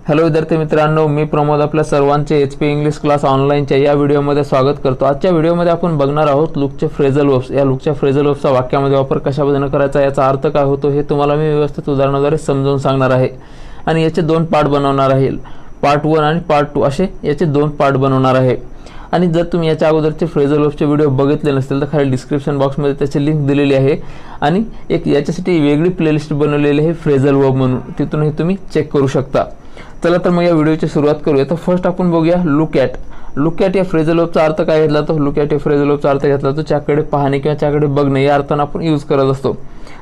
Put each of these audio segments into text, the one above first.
Hello विद्यार्थी मित्रांनो, मी प्रमोद आपल्या सर्वांचे HP इंग्लिश क्लास ऑनलाईनच्या या व्हिडिओमध्ये स्वागत करतो। आजच्या व्हिडिओमध्ये आपण बघणार आहोत लुकचे फ्रेझल वर्ब्स। या लुकच्या फ्रेझल वर्ब्सचा वाक्यामध्ये वापर कशा पद्धतीने करायचा, याचा अर्थ काय होतो हे तुम्हाला मी व्यवस्थित उदाहरणाद्वारे समजावून सांगणार आहे आणि याचे दोन पार्ट बनवणार आहे। पार्ट 1 आणि पार्ट 2 असे याचे दोन पार्ट बनवणार आहे। आणि जर तुम्ही याच्या अगोदरचे फ्रेझल वर्ब्सचे व्हिडिओ बघितले नसतील तर खाली डिस्क्रिप्शन बॉक्समध्ये त्याची लिंक दिलेली आहे आणि एक याच्यासाठी वेगळी प्लेलिस्ट बनवलेली आहे फ्रेझल वर्ब म्हणून, तिथूनही तुम्ही चेक करू शकता। चला तर मग या व्हिडिओची सुरुवात करूया। तर फर्स्ट आपण बघूया लुक ॲट। लुक ॲट या फ्रेझल वर्बचा अर्थ काय घेतला तो लुक ॲट या फ्रेझल वर्बचा अर्थ घेतला तो त्याकडे पाहणे किंवा त्याकडे बघणे या अर्थाने आपण यूज करत असतो।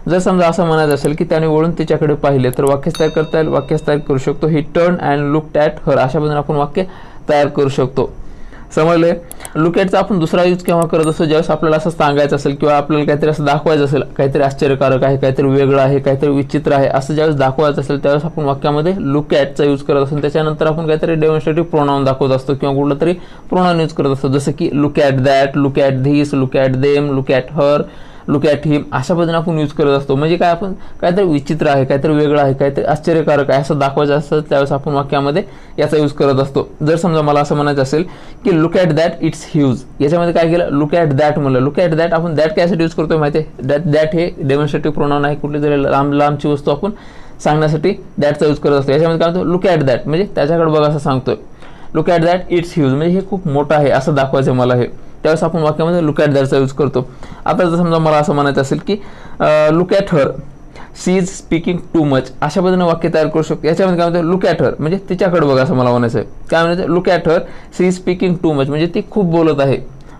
जर समजा असं म्हणायचं असेल की त्याने वळून तिच्याकडे पाहिले तर वाक्य तयार करता येईल। वाक्य तयार करू शकतो ही turn and looked at her, अशा पद्धतीने आपण वाक्य तयार करू शकतो। समजले। लुक ॲटचा आपण दुसरा यूज केव्हा करत असतो, ज्यावेळेस आपल्याला असं सांगायचं असेल किंवा आपल्याला काहीतरी असं दाखवायचं असेल, काहीतरी आश्चर्यकारक आहे, काहीतरी वेगळं आहे, काहीतरी विचित्र आहे, असं ज्यावेळेस दाखवायचं असेल त्यावेळेस आपण वाक्यामध्ये लुक ॲटचा यूज करत असतो। त्याच्यानंतर आपण काहीतरी डेमॉन्स्ट्रेटिव्ह प्रोनाउन दाखवत असतो किंवा कुठलं तरी प्रोनाउन यूज करत असतो, जसं की look at that, look at this, look at them, look at her, look at him, अशा पद्धतीने आपण यूज करत असतो। म्हणजे काय, आपण काहीतरी विचित्र आहे, काहीतरी वेगळं आहे, काहीतरी आश्चर्यकारक आहे असं दाखवायचं असतं त्यावेळेस आपण वाक्यामध्ये याचा यूज करत असतो। जर समजा मला असं म्हणायचं असेल की look at that it's huge, याच्यामध्ये काय केलं, लुक ॲट दॅट म्हणलं। लुक ॲट दॅट आपण दॅट कायसाठी यूज करतोय माहिती आहे, दॅट हे डेमॉन्स्ट्रेटिव्ह प्रोनाउन आहे, कुठली तरी लांबची वस्तू आपण सांगण्यासाठी दॅटचा यूज करत असतो। याच्यामध्ये काय म्हणतो, लुक ॲट दॅट म्हणजे त्याच्याकडे बघा असं सांगतोय। Look at that it's huge म्हणजे हे खूप मोठं आहे असं दाखवायचं मला हे, त्यावेळेस आपण वाक्यामध्ये लुक ॲट दॅटचा यूज करतो। आता जर समजा मला असं म्हणायचं असेल की look at her she is speaking too much, अशा पद्धतीने वाक्य तयार करू शकतो। याच्यामध्ये काय म्हणतो, लुक ॲट हर म्हणजे तिच्याकडे बघा असं मला म्हणायचं आहे। काय म्हणायचं, look at her she is speaking too much म्हणजे ती खूप बोलत आहे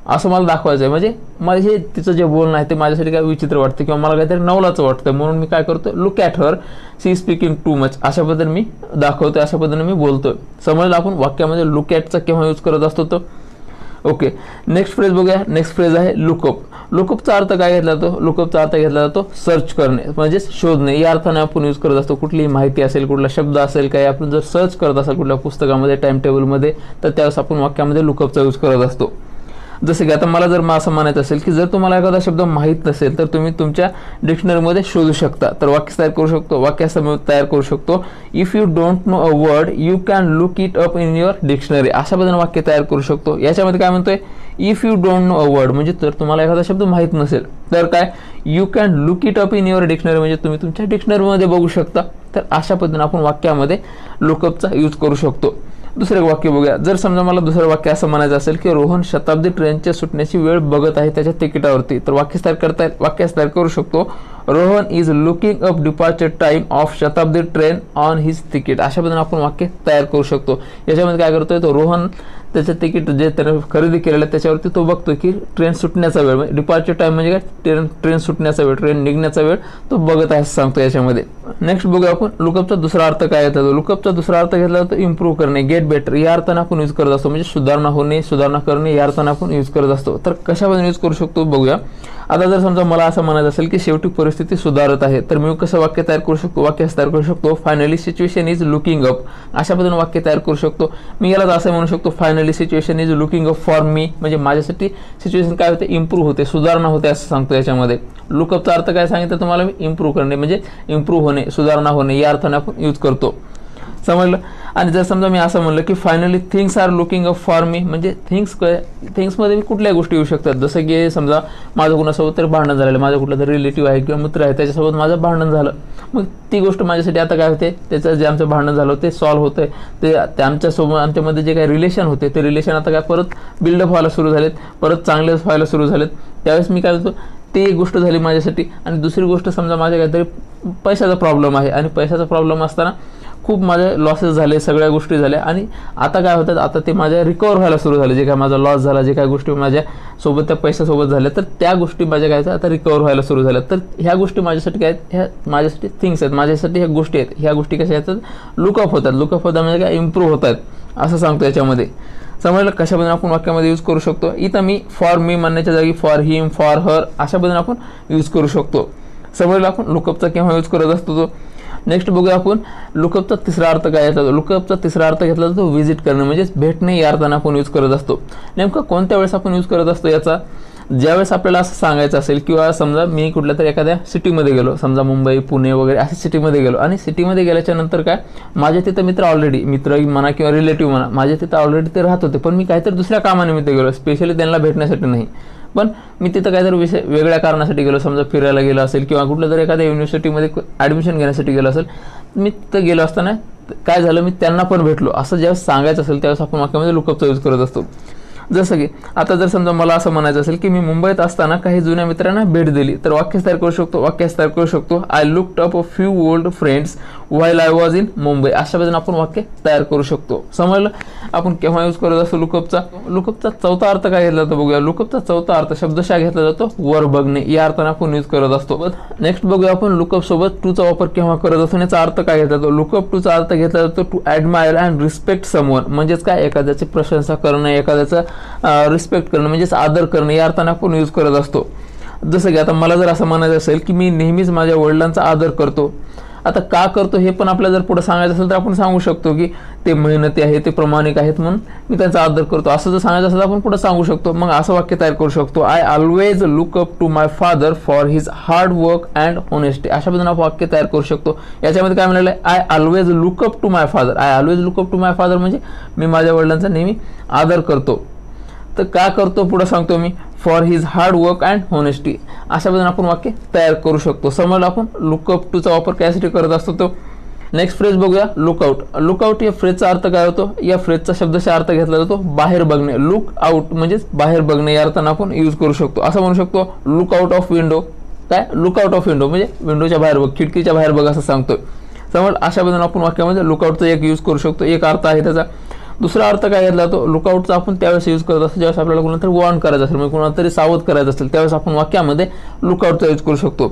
असं मला दाखवायचं आहे। म्हणजे मला हे तिचं जे बोलणं आहे ते माझ्यासाठी काय विचित्र वाटतं किंवा मला काहीतरी नवलाचं वाटतं, म्हणून मी काय करतो, look at her she is speaking too much अशा पद्धतीने मी दाखवतोय, अशा पद्धतीने मी बोलतोय। समजलं आपण वाक्यामध्ये लुक ॲटचा केव्हा यूज करत असतो तो। ओके, नेक्स्ट फ्रेज बघूया। नेक्स्ट फ्रेज आहे लुकअप। लुकअपचा अर्थ काय घेतला जातो, लुकअपचा अर्थ घेतला जातो सर्च करणे म्हणजे शोधणे या अर्थाने आपण यूज करत असतो। कुठलीही माहिती असेल, कुठला शब्द असेल, काही आपण जर सर्च करत असाल कुठल्या पुस्तकामध्ये, टाइम टेबलमध्ये, तर त्यावेळेस आपण वाक्यामध्ये लुकअपचा यूज करत असतो। जसं की आता मला जर असं म्हणायचं असेल की जर तुम्हाला एखादा शब्द माहीत नसेल तर तुम्ही तुमच्या डिक्शनरीमध्ये शोधू शकता, तर वाक्य तयार करू शकतो। वाक्य तयार करू शकतो, if you don't know a word you can look it up in your dictionary, अशा पद्धतीने वाक्य तयार करू शकतो। याच्यामध्ये काय म्हणतोय, if you don't know a word म्हणजे जर तुम्हाला एखादा शब्द माहीत नसेल तर काय, you can look it up in your dictionary म्हणजे तुम्ही तुमच्या डिक्शनरीमध्ये बघू शकता। तर अशा पद्धतीने आपण वाक्यामध्ये लुकअपचा यूज करू शकतो। दुसरे वाक्य बघूया। जर समजा मला दुसरं वाक्य असं म्हणायचं असेल की रोहन शताब्दी ट्रेनच्या सुटण्याची वेळ बघत आहे त्याच्या तिकिटावरती, तर वाक्य तयार करू शकतो, Rohan is looking up departure time of Shatabdi train on his ticket, अशा पद्धतीने आपण वाक्य तयार करू शकतो। याच्यामध्ये काय करतोय, तो रोहन त्याचं तिकीट जे त्याने खरेदी केलेलं आहे त्याच्यावरती तो बघतोय की ट्रेन सुटण्याचा वेळ, म्हणजे डिपार्चर टाइम म्हणजे काय, ट्रेन सुटण्याचा वेळ, ट्रेन निघण्याचा वेळ तो बघत आहे असं सांगतो याच्यामध्ये। नेक्स्ट बघूया आपण लुकअपचा दुसरा अर्थ काय येतो। लुकअपचा दुसरा अर्थ घेतला जातो इम्प्रूव्ह करणे, गेट बेटर या अर्थाने आपण यूज करत असतो, म्हणजे सुधारणा होणे, सुधारणा करणे या अर्थाने आपण यूज करत असतो। तर कशामध्ये यूज करू शकतो बघूया। आता जर समजा मला असं म्हणायचं असेल की शेवटी परिस्थिती सुधारत आहे, तर मी कसं वाक्य तयार करू शकतो, वाक्य तयार करू शकतो, finally situation is looking up, अशा पद्धतीने वाक्य तयार करू शकतो। मी याला असं म्हणू शकतो, finally situation is looking up for me म्हणजे माझ्यासाठी सिच्युएशन काय होते, इम्प्रूव्ह होते, सुधारणा होते असं सांगतो याच्यामध्ये। लुकअपचा अर्थ काय सांगितलं तुम्हाला मी, इम्प्रूव्ह करणे म्हणजे इम्प्रूव्ह होणे, सुधारणा होणे या अर्थाने आपण यूज करतो। समजलं। आणि जर समजा मी असं म्हणलं की finally things are looking up for me म्हणजे थिंग्समध्ये कुठल्याही गोष्टी येऊ शकतात, जसं की समजा माझं कुणासोबत तरी भांडण झालेलं, माझं कुठलं तरी रिलेटिव्ह आहे किंवा मित्र आहे त्याच्यासोबत माझं भांडण झालं, मग ती गोष्ट माझ्यासाठी आता काय होते, त्याचं जे आमचं भांडण झालं ते सॉल्व्ह होतंय, ते आमच्यासोबत आमच्यामध्ये जे काही रिलेशन होते ते रिलेशन आता काय परत बिल्डअप व्हायला सुरू झालेत, परत चांगले व्हायला सुरू झालेत, त्यावेळेस मी काय होतो, ती एक गोष्ट झाली माझ्यासाठी। आणि दुसरी गोष्ट समजा माझ्या काहीतरी पैशाचा प्रॉब्लेम आहे आणि पैशाचा प्रॉब्लेम असताना खूप माझे लॉसेस झाले, सगळ्या गोष्टी झाल्या आणि आता काय होतात, आता ते माझ्या रिकवर व्हायला सुरू झाले, जे काय माझा लॉस झाला, जे काय गोष्टी माझ्या सोबत त्या पैशासोबत झाल्या तर त्या गोष्टी माझ्या काय आता रिकवर व्हायला सुरू झाल्या। तर ह्या गोष्टी माझ्यासाठी काय आहेत, ह्या माझ्यासाठी थिंग्स आहेत, माझ्यासाठी ह्या गोष्टी आहेत, ह्या गोष्टी कशा येतात, लुकअप होतात, लुकअप होतात म्हणजे काय, इम्प्रूव्ह होत आहेत असं सांगतो याच्यामध्ये। समजलं कशा पद्धतीने आपण वाक्यामध्ये यूज करू शकतो। इथं मी फॉर मी म्हणण्याच्या जागी फॉर हिम, फॉर हर अशा पद्धतीने आपण यूज करू शकतो। समजलं आपण लुकअपचा केव्हा यूज करत असतो तो। नेक्स्ट बघूया आपण लुकअपचा तिसरा अर्थ काय येतो। लुकअपचा तिसरा अर्थ घेतला जातो व्हिजिट करणे म्हणजे भेटणे या अर्थाने आपण यूज करत असतो। नेमकं कोणत्या वेळेस आपण यूज करत असतो याचा, ज्यावेळेस आपल्याला असं सांगायचं असेल किंवा समजा मी कुठल्या तरी एखाद्या सिटीमध्ये गेलो, समजा मुंबई पुणे वगैरे अशा सिटीमध्ये गेलो आणि सिटीमध्ये गेल्याच्या नंतर काय माझे तिथं मित्र म्हणा किंवा रिलेटिव्ह म्हणा माझे तिथं ऑलरेडी ते राहत होते, पण मी काहीतरी दुसऱ्या कामानिमित्त गेलो, स्पेशली त्यांना भेटण्यासाठी नाही, पण मी तिथं काहीतरी वेगळ्या कारणासाठी गेलो, समजा फिरायला गेलो असेल किंवा कुठल्या तरी एखाद्या युनिव्हर्सिटीमध्ये ॲडमिशन घेण्यासाठी गेलो असेल, मी तिथं गेलो असताना काय झालं मी त्यांना पण भेटलो असं ज्यावेळेस सांगायचं असेल त्यावेळेस आपण वाक्यामध्ये लुकअपचा यूज करत असतो. जसं की आता जर समजा मला असं म्हणायचं असेल की मी मुंबईत असताना काही जुन्या मित्रांना भेट दिली, तर वाक्य तयार करू शकतो I looked up a few old friends while I was in Mumbai. अशा पद्धतीने आपण वाक्य तयार करू शकतो. समजलं आपण केव्हा यूज करत असतो लुकअपचा चौथा अर्थ काय घेतला जातो बघूया. लुकअपचा चौथा अर्थ शब्दशः घेतला जातो वर बघणे, या अर्थाने आपण यूज करत असतो. नेक्स्ट बघूया आपण लुकअप सोबत टूचा वापर केव्हा करत असतो, याचा अर्थ काय घेतला जातो. लुकअप टूचा अर्थ घेतला जातो to admire and respect someone, म्हणजेच काय एखाद्याची प्रशंसा करणं, एखाद्याचा रिस्पेक्ट करणं म्हणजेच आदर करणं, या अर्थाने आपण यूज करत असतो. जसं की आता मला जर असं म्हणायचं असेल की मी नेहमीच माझ्या वडिलांचा आदर करतो, आता का करतो हे पण आपल्याला जर पुढे सांगायचं असेल तर आपण सांगू शकतो की ते मेहनती आहेत, ते प्रामाणिक आहेत म्हणून मी त्यांचा आदर करतो, असं जर सांगायचं असेल तर आपण पुढे सांगू शकतो. मग असं वाक्य तयार करू शकतो I always look up to my father for his hard work and honesty. अशा पद्धतीने आपण वाक्य तयार करू शकतो. याच्यामध्ये काय म्हणाले I always look up to my father. I always look up to my father म्हणजे मी माझ्या वडिलांचा नेहमी आदर करतो. तर का करतो पुढे सांगतो me for his hard work and honesty. अशा पद्धतीने आपण वाक्य तयार करू शकतो. समजलं आपण लुकअप टूचा वापर कशासाठी करत असतो तो. नेक्स्ट फ्रेज बघूया लुकआउट. लुकआउट या फ्रेजचा अर्थ काय होतो, या फ्रेजचा शब्दशः अर्थ घेतला जातो बाहेर बघणे. लुक आउट म्हणजेच बाहेर बघणे, या अर्थाने आपण यूज करू शकतो. असं म्हणू शकतो लुक आउट ऑफ विंडो. काय लुक आउट ऑफ विंडो म्हणजे विंडोच्या बाहेर बघ, खिडकीच्या बाहेर बघ असं सांगतोय. समज अशा पद्धतीने आपण वाक्यामध्ये लुकआउटचा एक यूज करू शकतो, एक अर्थ आहे त्याचा. दुसरा अर्थ काय घेतला जातो लुकआउटचा आपण त्यावेळेस यूज करत असतो ज्यावेळेस आपल्याला कोणाला तरी वॉर्न करायचं असेल, म्हणजे कोणाला तरी सावध करायचं असेल, त्यावेळेस आपण वाक्यामध्ये लुकआउटचा यूज करू शकतो.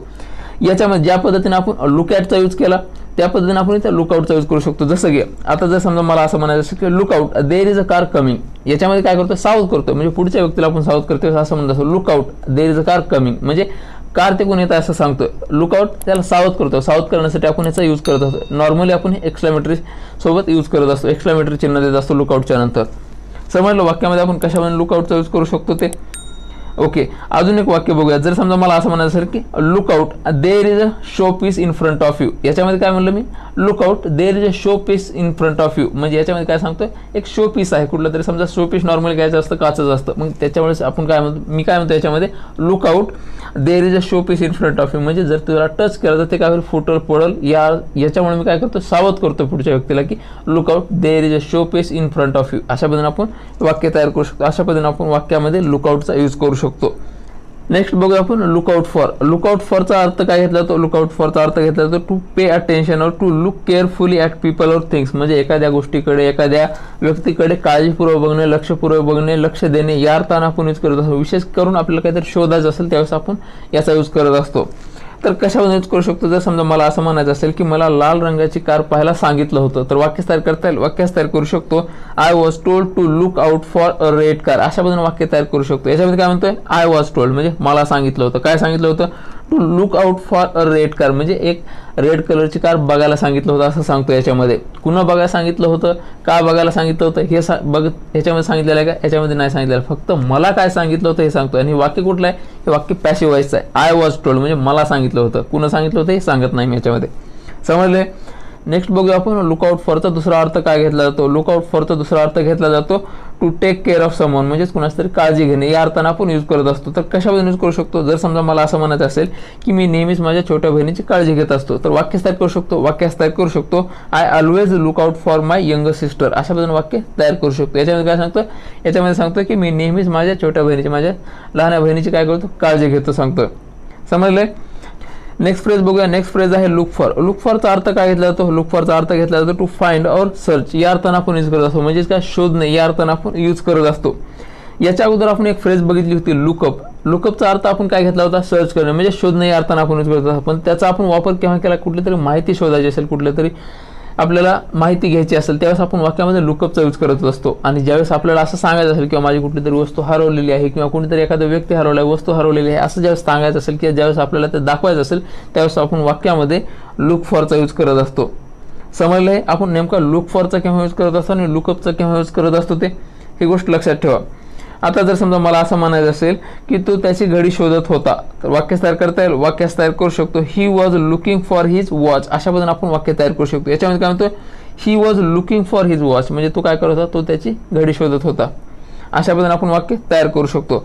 याच्यामध्ये ज्या पद्धतीने आपण लुक ॲटचा यूज केला त्या पद्धतीने आपण इथे लुकआउटचा यूज करू शकतो. जसं की आता जर समजा मला असं म्हणायचं असेल की look out there is a car coming, याच्यामध्ये काय करतो सावध करतो, म्हणजे पुढच्या व्यक्तीला आपण सावध करतो असं म्हणत असतो. Look out there is a car coming म्हणजे कार ते कोण येतं असं सांगतोय. लुकआउट त्याला सावध करतो, सावध करण्यासाठी आपण याचा यूज करत असतो. नॉर्मली आपण एक्सक्लेमेटरी सोबत यूज करत असतो, एक्सक्लेमेटरी चिन्ह देत असतो लुकआउटच्या नंतर. समजलं वाक्यामध्ये आपण कशामध्ये लुकआउटचा यूज करू शकतो ते. ओके, अजून एक वाक्य बघूया. जर समजा मला असं म्हणायचं असेल की look out there is a show piece in front of you, याच्यामध्ये काय म्हणलं मी look out there is a show piece in front of you म्हणजे याच्यामध्ये काय सांगतोय एक शो पीस आहे कुठलं तरी. समजा शो पीस नॉर्मली काय असतं काचच असतं, मग त्याच्यामुळेच आपण काय म्हणतो मी काय म्हणतो याच्यामध्ये look out there is a show piece in front of you म्हणजे जर तुला टच केलं तर ते काय होईल फुटल पडल, याच्यामुळे मी काय करतो सावध करतो पुढच्या व्यक्तीला की look out there is a show piece in front of you. अशा पद्धतीने आपण वाक्य तयार करू शकतो. अशा पद्धतीने आपण वाक्यामध्ये लुकआउटचा यूज करू शकतो. नेक्स्ट बघूया आपण लुकआउट फॉर. लुकआउट फॉरचा अर्थ काय घेतला जातो. लुकआउट फॉरचा अर्थ घेतला जातो टू पे अटेन्शन और to look carefully at people और थिंग्स म्हणजे एखाद्या गोष्टीकडे एखाद्या व्यक्तीकडे काळजीपूर्वक बघणे, लक्षपूर्वक बघणे, लक्ष देणे, या अर्थाने आपण यूज करत असतो. विशेष करून आपल्याला काहीतरी शोधायचं असेल त्यावेळेस आपण याचा यूज करत असतो. तर कशामध्ये यूज करू शकतो. जर समजा मला असं म्हणायचं असेल की मला लाल रंगाची कार पाहायला सांगितलं होतं तर वाक्य तयार करता येईल. वाक्य तयार करू शकतो I was told to look out for a red car. अशा पद्धतीने वाक्य तयार करू शकतो. याच्यामध्ये काय म्हणतोय आय वॉज टोल्ड म्हणजे मला सांगितलं होतं. काय सांगितलं होतं to look out for a red car म्हणजे एक रेड कलरची कार बघायला सांगितलं होतं असं सांगतो. याच्यामध्ये कुणा बघायला सांगितलं होतं, का बघायला सांगितलं होतं हे ह्याच्यामध्ये सांगितलेलं आहे का, याच्यामध्ये नाही सांगितलेलं, फक्त मला काय सांगितलं होतं हे सांगतो. आणि वाक्य कुठलं आहे, हे वाक्य पॅसिव्ह व्हॉइसचं आहे. आय वॉज टोल्ड म्हणजे मला सांगितलं होतं, कुणा सांगितलं होतं हे सांगत नाही मी याच्यामध्ये. समजले. नेक्स्ट बघूया आपण लुकआउट फॉरचा दुसरा अर्थ काय घेतला जातो. लुकआउट फॉरचा दुसरा अर्थ घेतला जातो to take care of someone म्हणजेच कुणाची तरी काळजी घेणे, या अर्थाने आपण यूज करत असतो. तर कशामध्ये यूज करू शकतो. जर समजा मला असं म्हणायचं असेल की मी नेहमीच माझ्या छोट्या बहिणीची काळजी घेत असतो तर वाक्य तयार करू शकतो. वाक्य तयार करू शकतो I always look out for my younger sister. अशा पद्धतीने वाक्य तयार करू शकतो. याच्यामध्ये काय सांगतो, याच्यामध्ये सांगतो की मी नेहमीच माझ्या छोट्या बहिणीची, माझ्या लहान बहिणीची काय करतो काळजी घेतो सांगतो. समजलंय. नेक्स्ट फ्रेज बघूया. नेक्स्ट फ्रेज आहे लुक फॉर. लुक फॉरचा अर्थ काय घेतला जातो. लुक फॉरचा अर्थ घेतला जातो टू फाइंड और सर्च, या अर्थाने आपण यूज करत असतो. म्हणजेच काय शोधणे, या अर्थाने आपण यूज करत असतो. याच्या अगोदर आपण एक फ्रेज बघितली होती लुकअप. लुकअपचा अर्थ आपण काय घेतला होता सर्च करणे म्हणजे शोधणे, या अर्थाने आपण यूज करत असतो. पण त्याचा आपण वापर केव्हा केला, कुठली तरी माहिती शोधायची असेल, कुठल्या तरी आपल्याला माहिती घ्यायची असेल त्यावेळेस आपण वाक्यामध्ये लुकअपचा यूज करत असतो. आणि ज्यावेळेस आपल्याला असं सांगायचं असेल किंवा माझी कुठली तरी वस्तू हरवलेली आहे किंवा कोणीतरी एखादा व्यक्ती हरवला आहे, वस्तू हरवलेली आहे असं ज्यावेळेस सांगायचं असेल किंवा ज्यावेळेस आपल्याला ते दाखवायचं असेल त्यावेळेस आपण वाक्यामध्ये लुक फॉरचा यूज करत असतो. समजलंय. आपण नेमका लुक फॉरचा केव्हा यूज करत असतो आणि लुकअपचा केव्हा यूज करत असतो ते, ही गोष्ट लक्षात ठेवा. आता जर समजा मला असं म्हणायचं असेल की तो त्याची घडी शोधत होता, तर वाक्य तयार करता येईल. वाक्यास तयार करू शकतो he was looking for his watch. अशा पद्धतीने आपण वाक्य तयार करू शकतो. याच्यामध्ये काय म्हणतो, he was looking for his watch म्हणजे तो काय करत होता, तो त्याची घडी शोधत होता. अशा पद्धतीने आपण वाक्य तयार करू शकतो.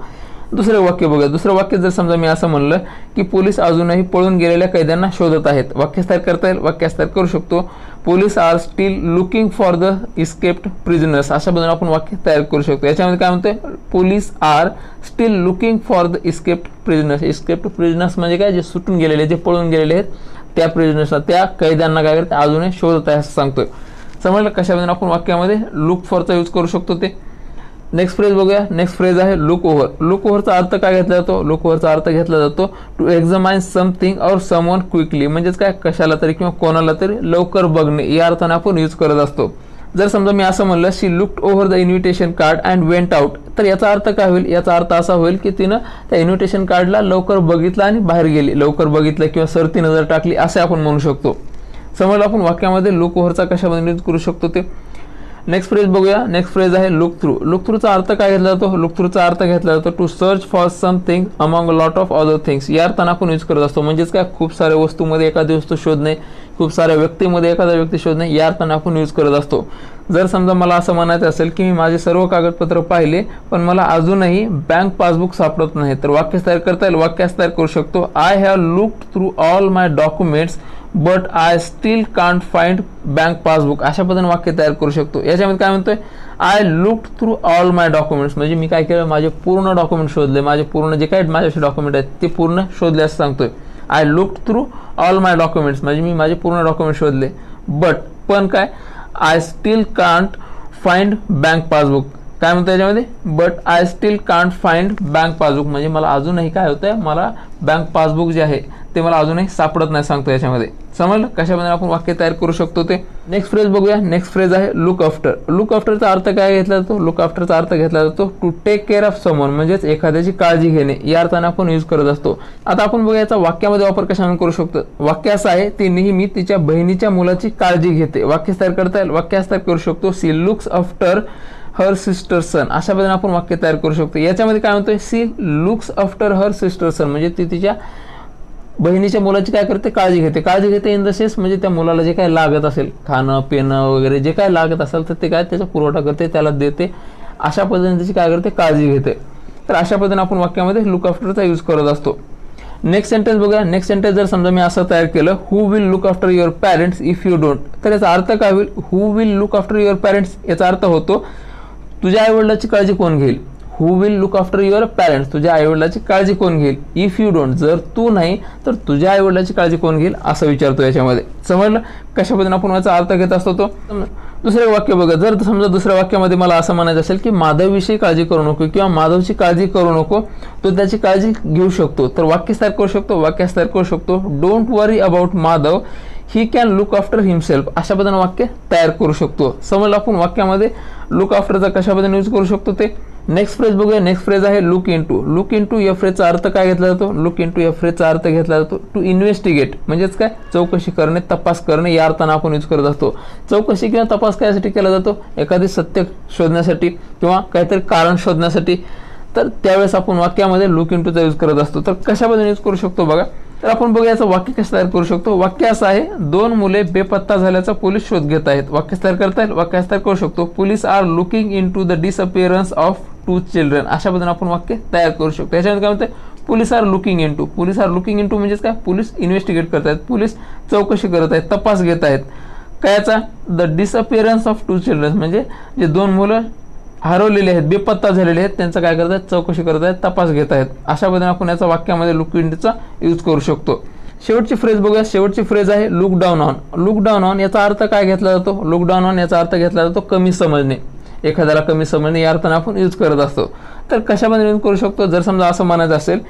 दुसरं वाक्य बघा. दुसरं वाक्य जर समजा मी असं म्हणलं की पोलीस अजूनही पळून गेलेल्या कैद्यांना शोधत आहेत. वाक्य तयार करता येईल. वाक्य तयार करू शकतो police are still looking for the escaped prisoners. अशा पद्धतीने आपण वाक्य तयार करू शकतो. याच्यामध्ये काय म्हणतोय, police are still looking for the escaped prisoners. Escaped prisoners म्हणजे काय, जे सुटून गेलेले, जे पळून गेलेले आहेत त्या प्रिझनर्सला, त्या कैद्यांना काय करते, अजूनही शोधत आहे असं सांगतोय. समजलं कशा पद्धतीने आपण वाक्यामध्ये लुक फॉरचा यूज करू शकतो ते. नेक्स्ट फ्रेज बघूया. नेक्स्ट फ्रेज आहे लुक ओव्हर. लुक ओव्हरचा अर्थ काय घेतला जातो, लुक ओव्हरचा अर्थ घेतला जातो टू एक्झामाइन समथिंग और समवन क्विकली. म्हणजेच काय, कशाला तरी किंवा कोणाला तरी लवकर बघणे या अर्थाने आपण यूज करत असतो. जर समजा मी असं म्हणलं she looked over the invitation card and went out, तर याचा अर्थ काय होईल, याचा अर्थ असा होईल की तिनं त्या इन्व्हिटेशन कार्डला लवकर बघितलं आणि बाहेर गेली, लवकर बघितलं किंवा सरती नजर टाकली असे आपण म्हणू शकतो. समजलं आपण वाक्यामध्ये लुक ओव्हरचा कशामध्ये यूज करू शकतो ते. नेक्स्ट फ्रेज बघूया. नेक्स्ट फ्रेज आहे लुक थ्रू. लुक थ्रूचा अर्थ काय घेतला जातो, लुक थ्रूचा अर्थ घेतला जातो to search for something among lot of other things. या अर्थाने आपण यूज करत असतो. म्हणजेच काय, खूप साऱ्या वस्तूमध्ये एखादी वस्तू शोधणे, खूप साऱ्या व्यक्तीमध्ये एखादा व्यक्ती शोधणे या अर्थाने आपण यूज करत असतो. जर समजा मला असं म्हणायचं असेल की मी माझे सर्व कागदपत्र पाहिले पण मला अजूनही बँक पासबुक सापडत नाही, तर वाक्य तयार करता येईल. वाक्य तयार करू शकतो I have looked through all my documents but I still can't find bank passbook. अशा पद्धतीने वाक्य तयार करू शकतो. याच्यामध्ये काय म्हणतोय, I looked through all my documents म्हणजे मी काय केलं, माझे पूर्ण डॉक्युमेंट शोधले, माझे पूर्ण जे काही माझ्याशी डॉक्युमेंट आहेत ते पूर्ण शोधले असं सांगतोय. I looked through all my documents म्हणजे मी माझे पूर्ण डॉक्युमेंट शोधले. पण काय, I still can't find bank passbook. काय म्हणतो याच्यामध्ये, but I still can't find bank passbook म्हणजे मला अजूनही काय होतंय, मला बँक पासबुक जे आहे ते मला अजूनही सापडत नाही सांगतो याच्यामध्ये. समजलं कशामध्ये आपण वाक्य तयार करू शकतो ते. नेक्स्ट फ्रेज बघूया. नेक्स्ट फ्रेज आहे लुक आफ्टर. लुक आफ्टरचा अर्थ काय घेतला जातो, लुक आफ्टरचा अर्थ घेतला जातो to take care of someone म्हणजेच एखाद्याची काळजी घेणे या अर्थाने आपण यूज करत असतो. आता आपण बघूया याचा वाक्यामध्ये वापर कशाने करू शकतो. वाक्य असं आहे, ती नेहमी तिच्या बहिणीच्या मुलाची काळजी घेते. वाक्य तयार करता येईल. वाक्य तयार करू शकतो she looks after her sister son. अशा पद्धतीने आपण वाक्य तयार करू शकतो. याच्यामध्ये काय म्हणतोय, she looks after her sister son म्हणजे ती तिच्या बहिणीच्या मुलाची काय करते, काळजी घेते. काळजी घेते इन द सेन्स म्हणजे त्या मुलाला जे काय लागत असेल, खाणं पिणं वगैरे जे काय लागत असेल तर ते काय त्याचा पुरवठा करते, त्याला देते. अशा पद्धतीने त्याची काय करते, काळजी घेते. तर अशा पद्धतीने आपण वाक्यामध्ये लुक आफ्टरचा यूज करत असतो. नेक्स्ट सेंटेन्स बघा. नेक्स्ट सेंटेन्स जर समजा मी असं तयार केलं, who will look after your parents if you don't, तर याचा अर्थ काय होईल, who will look after your parents याचा अर्थ होतो तुझ्या आईवडिलाची काळजी कोण घेईल. Who will look after your parents तुझ्या आईवडिलाची काळजी कोण घेईल. इफ यू डोंट जर तू नाही तर तुझ्या आईवडिलाची काळजी कोण घेईल असं विचारतो याच्यामध्ये. समजलं कशा पद्धतीने आपण याचा अर्थ घेत असतो तो. दुसरं वाक्य बघा. जर समजा दुसऱ्या वाक्यामध्ये मला असं म्हणायचं असेल की माधवविषयी काळजी करू नको किंवा माधवची काळजी करू नको, तो त्याची काळजी घेऊ शकतो, तर वाक्य तयार करू शकतो. वाक्य तयार करू शकतो don't worry about Madhav, he can look after himself. अशा पद्धतीने वाक्य तयार करू शकतो. समजलं आपण वाक्यामध्ये लुक आफ्टरचा कशा पद्धतीने यूज करू शकतो ते. नेक्स्ट फ्रेज बघूया. नेक्स्ट फ्रेज आहे लुक इनटू. लुक इनटू या फ्रेजचा अर्थ काय घेतला जातो, लुक इनटू या फ्रेजचा अर्थ घेतला जातो टू इन्व्हेस्टिगेट म्हणजेच काय, चौकशी करणे, तपास करणे या अर्थाने आपण यूज करत असतो. चौकशी किंवा तपास कायसाठी केला जातो, एखादी सत्य शोधण्यासाठी किंवा काहीतरी कारण शोधण्यासाठी, तर त्यावेळेस आपण वाक्यामध्ये लुक इनटूचा यूज करत असतो. तर कशा पद्धतीने यूज करू शकतो बघा. तर आपण बघूया याचं वाक्य कसं तयार करू शकतो. वाक्य असं आहे, दोन मुले बेपत्ता झाल्याचा पोलीस शोध घेत आहेत. वाक्य तयार करता येईल. वाक्य तयार करू शकतो police are looking into the disappearance of 2 children. अशा पद्धतीने आपण वाक्य तयार करू शकतो. याच्यामध्ये काय म्हणते, police are looking into. Police are looking into म्हणजेच काय, पोलीस इन्व्हेस्टिगेट करत आहेत, पोलीस चौकशी करत आहेत, तपास घेत आहेत. कायचा, द डिसअपिअरन्स ऑफ 2 चिल्ड्रन म्हणजे जे दोन मुलं हरवलेले आहेत, बेपत्ता झालेले आहेत, त्यांचं काय करत आहेत, चौकशी करत आहेत, तपास घेत आहेत. अशा पद्धतीने आपण याचा वाक्यामध्ये लुक इनटूचा यूज करू शकतो. शेवटची फ्रेज बघूया. शेवटची फ्रेज आहे look down on. Look down on याचा अर्थ काय घेतला जातो, लुक डाऊन ऑन याचा अर्थ घेतला जातो कमी समजणे, एखाद्याला कमी समजणे या अर्थाने आपण यूज करत असतो. तर कशामध्ये यूज करू शकतो. जर समजा असं म्हणायचं असेल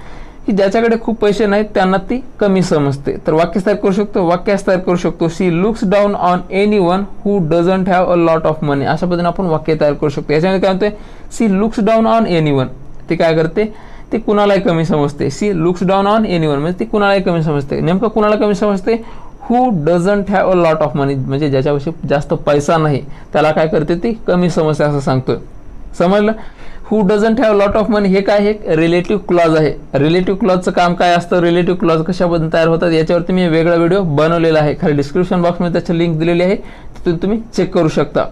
की ज्याच्याकडे खूप पैसे नाहीत त्यांना ती कमी समजते, तर वाक्य तयार करू शकतो. वाक्य तयार करू शकतो she looks down on anyone who doesn't have a lot of money. अशा पद्धतीने आपण वाक्य तयार करू शकतो. याच्यामध्ये काय म्हणते, she looks down on anyone, ती काय करते, ती कुणालाही कमी समजते. She looks down on anyone म्हणजे ती कुणालाही कमी समजते. नेमकं कुणाला कमी समजते, who doesn't have a lot of money म्हणजे ज्याच्यापाशी जास्त पैसा नाही त्याला काय करते, ती कमी समजते असं सांगतोय. समजलं. हू डझंट हॅव लॉट ऑफ मनी हे काय आहे, रिलेटिव्ह क्लॉज आहे. रिलेटिव्ह क्लॉजचं काम काय असतं, रिलेटिव्ह क्लॉज कशाबद्दल तयार होतात याच्यावरती मी वेगळा व्हिडिओ बनवलेला आहे. खाली डिस्क्रिप्शन बॉक्समध्ये त्याची लिंक दिलेली आहे, तिथून तुम्ही चेक करू शकता.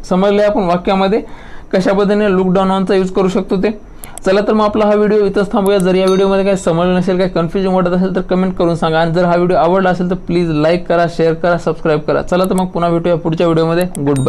समजले आपण वाक्यामध्ये कशा पद्धतीने लुक डाऊन ऑनचा यूज करू शकतो ते. चला तर मग आपला हा व्हिडिओ इथंच थांबूया. जर या व्हिडिओमध्ये काही समजलं नसेल, काही कन्फ्युजन वाटत असेल तर कमेंट करून सांगा. आणि जर हा व्हिडिओ आवडला असेल तर प्लीज लाईक करा, शेअर करा, सबस्क्राईब करा. चला तर मग पुन्हा भेटूया पुढच्या व्हिडिओमध्ये. Good bye.